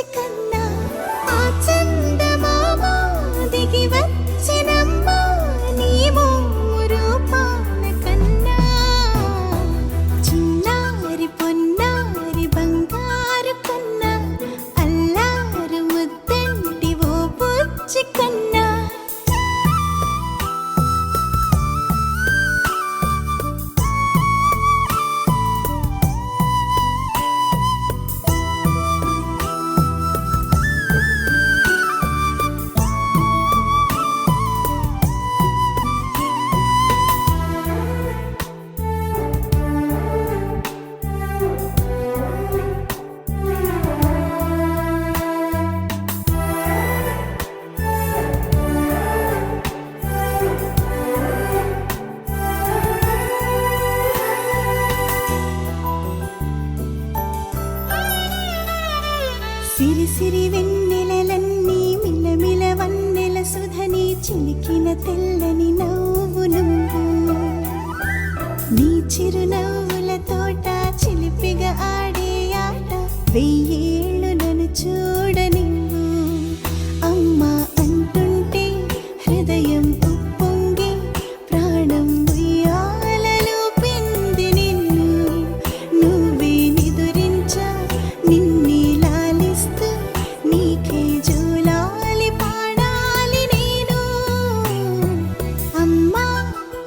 బుజ్జి కన్నా ఆ చందమామ దిగి వచ్చినమ్మా నీ రూపాన కన్నా చిన్నారి పొన్నారి బంగారు కన్నా అల్లారు ముద్దంటి ఓ బుజ్జి కన్నా సిరి సిరి వెన్నెలలన్నీ మిలమిల వన్నెల సుధని చిలికిన తెల్లని నవ్వు నువ్వు నీ చిరునవ్వుల తోట చిలిపిగా ఆడే ఆట వెయ్యేళ్ళు నన్ను చూడనివ్వు అమ్మా అంటుంటే హృదయం ఉప్పొంగి ప్రాణం ఉయ్యాలలో పిండి నిన్ను నువ్వే నిదురించా నిన్నే నీకే జూలాలి పాడాలి నేను అమ్మా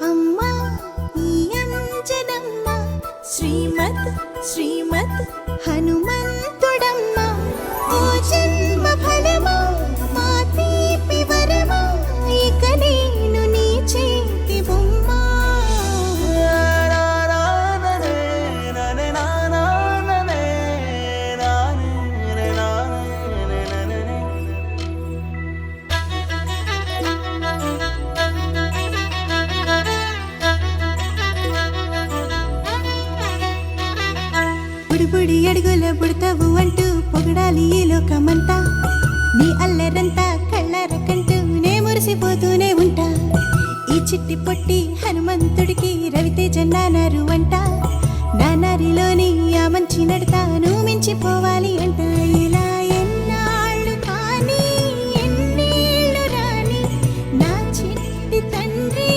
అమ్మా ఈ అంజనమ్మ శ్రీమత్ శ్రీమత్ హనుమంతుడమ్మ ఓ జన్మ ఫలమా మా తీపి వరమా ఇక నేను నీ చేతి బొమ్మ బుడిబుడి అడుగుల బుడతావు అంటూ పొగడాలి ఈ లోకమంతా నీ అల్లరంతా కళ్ళరకంటూ నే మురిసిపోతూనే ఉంటా ఈ చిట్టి పొట్టి హనుమంతుడికి రవితేజ నానారు అంట నానారిలోని ఆ మంచి నడతాను మించిపోవాలి అంట ఇలా ఎన్నాళ్ళు కానీ ఎన్నేళ్ళు రాని నా చిట్టి తండ్రి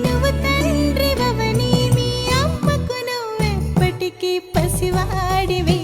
నువ్వు తండ్రి వవని మీ అమ్మకు నువ్వెప్పటికీ పసివాడివి